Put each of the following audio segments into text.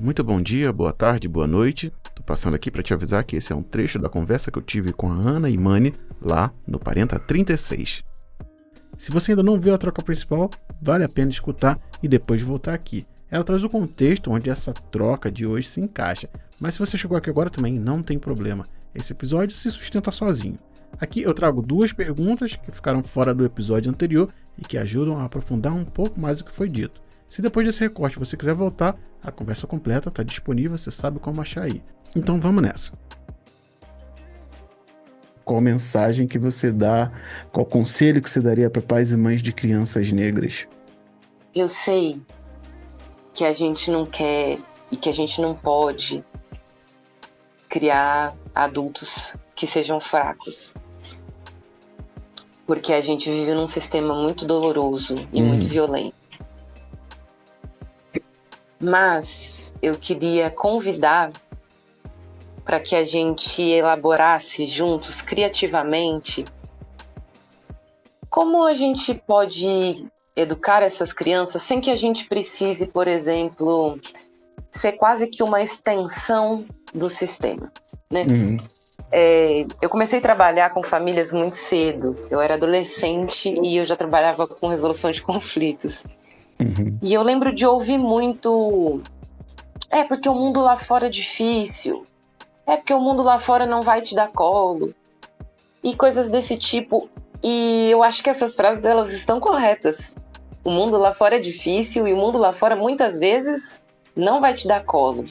muito bom dia, boa tarde, boa noite. Tô passando aqui para te avisar que esse é um trecho da conversa que eu tive com a Ana e Mani lá no Parenta 36. Se você ainda não viu a troca principal, vale a pena escutar e depois voltar aqui. Ela traz o contexto onde essa troca de hoje se encaixa. Mas se você chegou aqui agora também, não tem problema. Esse episódio se sustenta sozinho. Aqui eu trago 2 perguntas que ficaram fora do episódio anterior e que ajudam a aprofundar um pouco mais o que foi dito. Se depois desse recorte você quiser voltar, a conversa completa está disponível, você sabe como achar aí. Então vamos nessa. Qual mensagem que você dá, qual conselho que você daria para pais e mães de crianças negras? Eu sei que a gente não quer e que a gente não pode criar adultos que sejam fracos. Porque a gente vive num sistema muito doloroso e muito violento. Mas eu queria convidar para que a gente elaborasse juntos, criativamente, como a gente pode educar essas crianças sem que a gente precise, por exemplo, ser quase que uma extensão do sistema, né? Eu comecei a trabalhar com famílias muito cedo. Eu era adolescente e eu já trabalhava com resolução de conflitos. E eu lembro de ouvir muito: porque o mundo lá fora é difícil, porque o mundo lá fora não vai te dar colo, e coisas desse tipo. E eu acho que essas frases, elas estão corretas. O mundo lá fora é difícil e o mundo lá fora muitas vezes não vai te dar colo.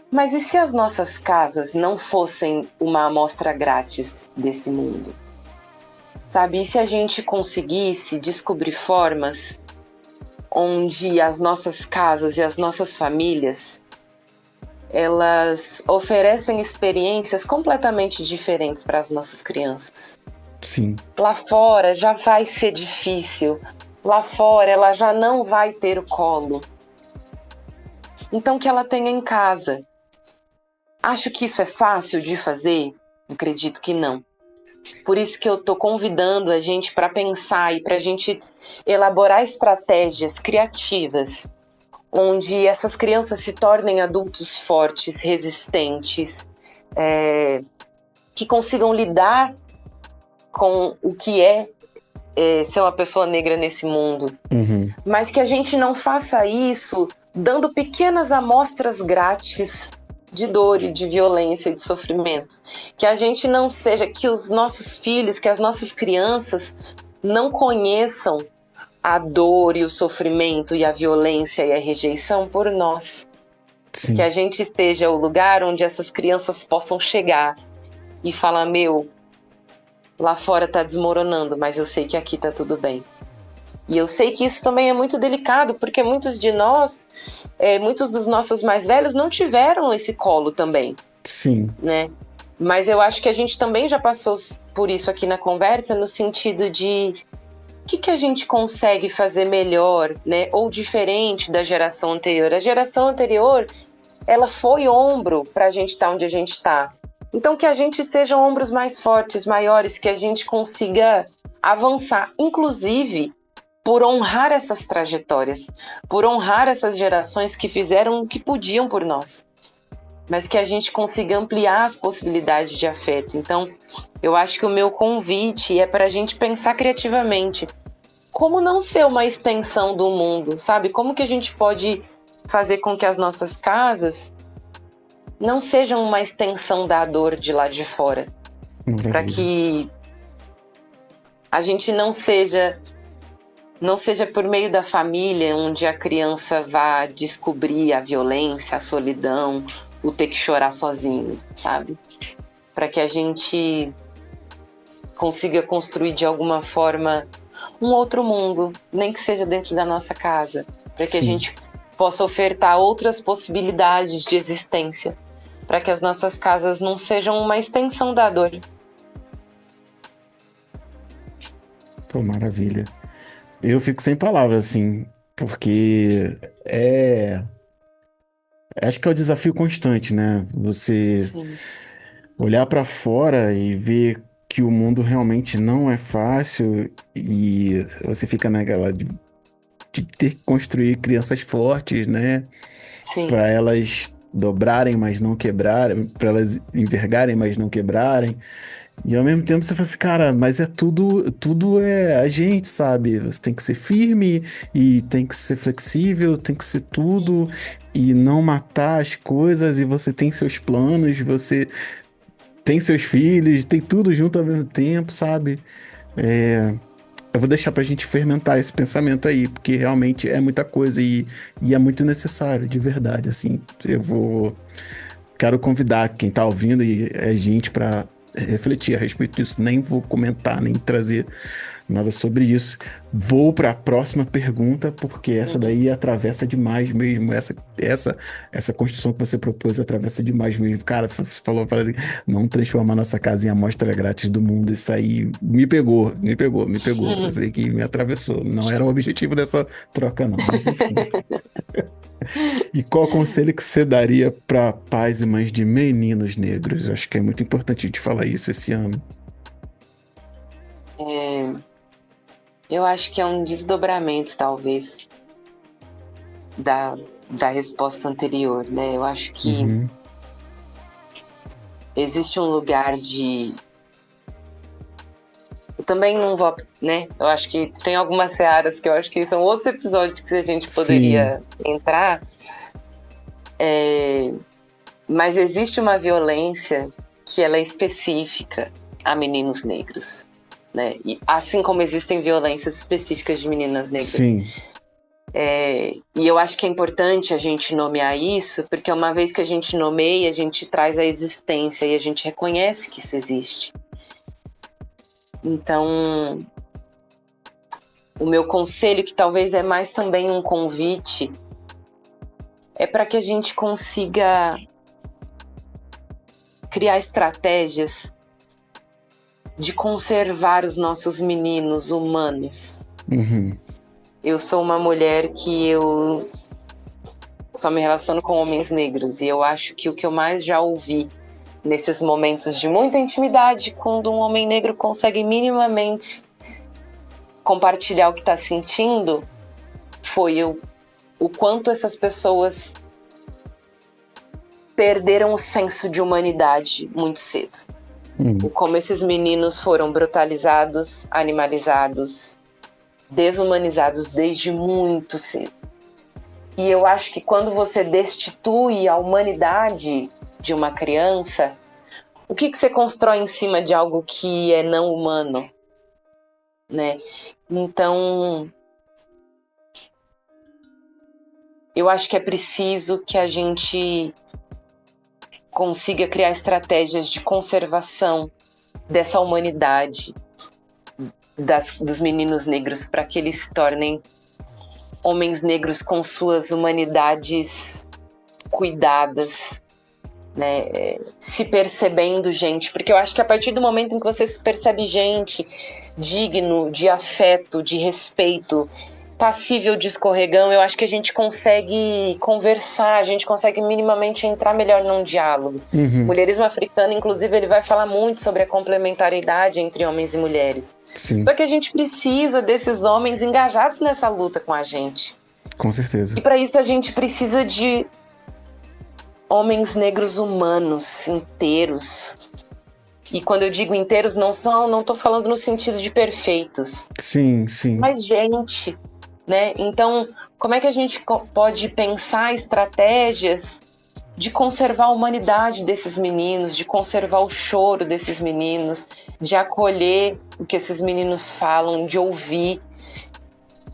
Mas e se as nossas casas não fossem uma amostra grátis desse mundo? Sabe, e se a gente conseguisse descobrir formas onde as nossas casas e as nossas famílias, elas oferecem experiências completamente diferentes para as nossas crianças? Sim. Lá fora já vai ser difícil. Lá fora ela já não vai ter o colo. Então que ela tenha em casa. Acho que isso é fácil de fazer? Acredito que não. Por isso que eu estou convidando a gente para pensar e para a gente elaborar estratégias criativas onde essas crianças se tornem adultos fortes, resistentes, que consigam lidar com o que é ser uma pessoa negra nesse mundo. Mas que a gente não faça isso dando pequenas amostras grátis de dor e de violência e de sofrimento. Que a gente não seja, que os nossos filhos, que as nossas crianças não conheçam a dor e o sofrimento e a violência e a rejeição por nós. Sim. Que a gente esteja o lugar onde essas crianças possam chegar e falar: lá fora tá desmoronando, mas eu sei que aqui tá tudo bem. E eu sei que isso também é muito delicado, porque muitos de nós, muitos dos nossos mais velhos não tiveram esse colo também. Sim. Né? Mas eu acho que a gente também já passou por isso aqui na conversa, no sentido de o que a gente consegue fazer melhor, né? Ou diferente da geração anterior. A geração anterior, ela foi ombro para a gente estar onde a gente está. Então que a gente seja ombros mais fortes, maiores, que a gente consiga avançar, inclusive por honrar essas trajetórias, por honrar essas gerações que fizeram o que podiam por nós, mas que a gente consiga ampliar as possibilidades de afeto. Então, eu acho que o meu convite é para a gente pensar criativamente como não ser uma extensão do mundo, sabe? Como que a gente pode fazer com que as nossas casas não sejam uma extensão da dor de lá de fora, para que a gente não seja por meio da família onde a criança vá descobrir a violência, a solidão, o ter que chorar sozinho, sabe? Para que a gente consiga construir de alguma forma um outro mundo, nem que seja dentro da nossa casa, para que a gente possa ofertar outras possibilidades de existência, para que as nossas casas não sejam uma extensão da dor. Pô, maravilha. Eu fico sem palavras, assim, porque acho que é o desafio constante, né? Você olhar pra fora e ver que o mundo realmente não é fácil e você fica naquela de ter que construir crianças fortes, né? Sim. Para elas dobrarem, mas não quebrarem, para elas envergarem, mas não quebrarem. E ao mesmo tempo você fala assim, cara, mas é tudo é a gente, sabe? Você tem que ser firme e tem que ser flexível, tem que ser tudo e não matar as coisas e você tem seus planos, você tem seus filhos, tem tudo junto ao mesmo tempo, sabe? É, eu vou deixar pra gente fermentar esse pensamento aí, porque realmente é muita coisa e é muito necessário, de verdade, assim. Quero convidar quem tá ouvindo e a gente pra refletir a respeito disso. Nem vou comentar, nem trazer nada sobre isso. Vou para a próxima pergunta, porque essa daí atravessa demais mesmo. Essa construção que você propôs atravessa demais mesmo. Cara, você falou para não transformar nossa casa em amostra grátis do mundo. Isso aí me pegou. Eu sei que me atravessou. Não era o objetivo dessa troca, não. Mas enfim. E qual conselho que você daria para pais e mães de meninos negros? Acho que é muito importante a gente falar isso esse ano. Eu acho que é um desdobramento, talvez, da resposta anterior, né? Eu acho que existe um lugar de... Eu também não vou, né? Eu acho que tem algumas searas que eu acho que são outros episódios que a gente poderia entrar. Mas existe uma violência que ela é específica a meninos negros, né? E assim como existem violências específicas de meninas negras. Sim. E eu acho que é importante a gente nomear isso, porque uma vez que a gente nomeia, a gente traz a existência e a gente reconhece que isso existe. Então, o meu conselho, que talvez é mais também um convite, é para que a gente consiga criar estratégias de conservar os nossos meninos humanos. Eu sou uma mulher que eu só me relaciono com homens negros, e eu acho que o que eu mais já ouvi nesses momentos de muita intimidade, quando um homem negro consegue minimamente compartilhar o que está sentindo, foi o quanto essas pessoas perderam o senso de humanidade muito cedo. Como esses meninos foram brutalizados, animalizados, desumanizados desde muito cedo. E eu acho que quando você destitui a humanidade de uma criança, o que você constrói em cima de algo que é não humano, né? Então, eu acho que é preciso que a gente consiga criar estratégias de conservação dessa humanidade dos meninos negros, para que eles se tornem homens negros com suas humanidades cuidadas, né? Se percebendo gente, porque eu acho que a partir do momento em que você se percebe gente digno de afeto, de respeito, passível de escorregão, eu acho que a gente consegue conversar, a gente consegue minimamente entrar melhor num diálogo. Mulherismo africano, inclusive, ele vai falar muito sobre a complementariedade entre homens e mulheres. Sim. Só que a gente precisa desses homens engajados nessa luta com a gente. Com certeza. E para isso a gente precisa de homens negros humanos, inteiros. E quando eu digo inteiros, não tô falando no sentido de perfeitos. Sim. Mas gente, né? Então, como é que a gente pode pensar estratégias de conservar a humanidade desses meninos, de conservar o choro desses meninos, de acolher o que esses meninos falam, de ouvir,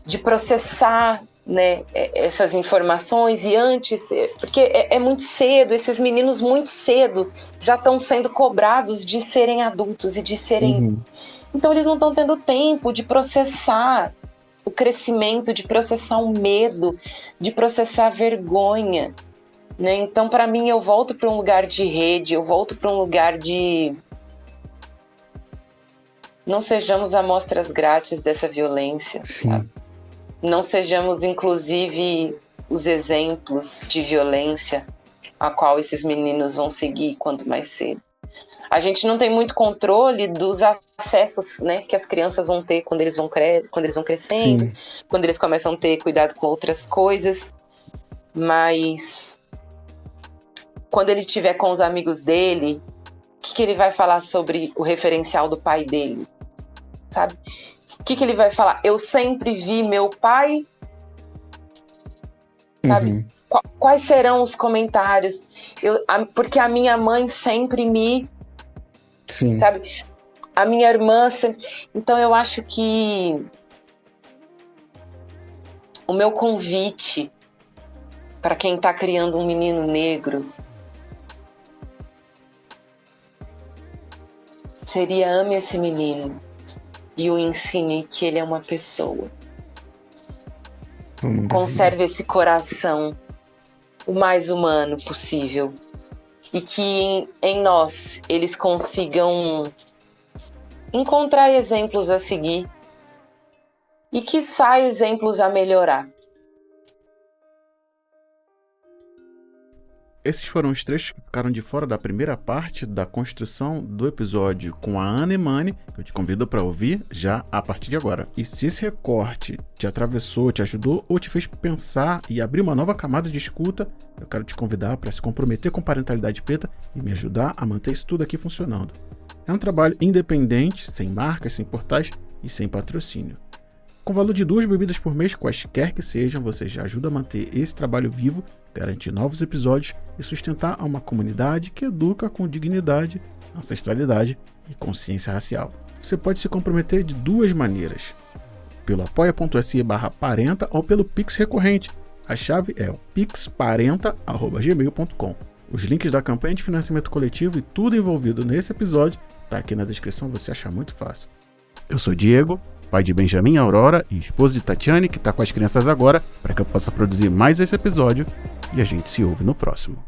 de processar, né, essas informações, e antes, porque é muito cedo, esses meninos muito cedo já estão sendo cobrados de serem adultos e de serem... Então eles não estão tendo tempo de processar o crescimento, de processar o medo, de processar a vergonha, né? Então, para mim, eu volto para um lugar de rede, eu volto para um lugar de... Não sejamos amostras grátis dessa violência, sabe? Não sejamos, inclusive, os exemplos de violência a qual esses meninos vão seguir quanto mais cedo. A gente não tem muito controle dos acessos, né, que as crianças vão ter quando eles vão crescendo, Sim. quando eles começam a ter cuidado com outras coisas. Mas quando ele estiver com os amigos dele, o que ele vai falar sobre o referencial do pai dele? Sabe? O que ele vai falar? Eu sempre vi meu pai, sabe? Uhum. Quais serão os comentários? Porque a minha mãe sempre me... Sim. Sabe? A minha irmã sempre... Então eu acho que o meu convite para quem está criando um menino negro seria: ame esse menino e o ensine que ele é uma pessoa. Conserve esse coração o mais humano possível e que em nós eles consigam encontrar exemplos a seguir e quiçá exemplos a melhorar. Esses foram os trechos que ficaram de fora da primeira parte da construção do episódio com a Ana e Mani, que eu te convido para ouvir já a partir de agora. E se esse recorte te atravessou, te ajudou ou te fez pensar e abrir uma nova camada de escuta, eu quero te convidar para se comprometer com Parentalidade Preta e me ajudar a manter isso tudo aqui funcionando. É um trabalho independente, sem marcas, sem portais e sem patrocínio. Com o valor de 2 bebidas por mês, quaisquer que sejam, você já ajuda a manter esse trabalho vivo, garantir novos episódios e sustentar uma comunidade que educa com dignidade, ancestralidade e consciência racial. Você pode se comprometer de 2 maneiras: pelo apoia.se/parenta ou pelo Pix recorrente. A chave é o pixparenta@gmail.com. Os links da campanha de financiamento coletivo e tudo envolvido nesse episódio tá aqui na descrição, você acha muito fácil. Eu sou Diego, pai de Benjamin e Aurora e esposo de Tatiane, que tá com as crianças agora, para que eu possa produzir mais esse episódio, e a gente se ouve no próximo.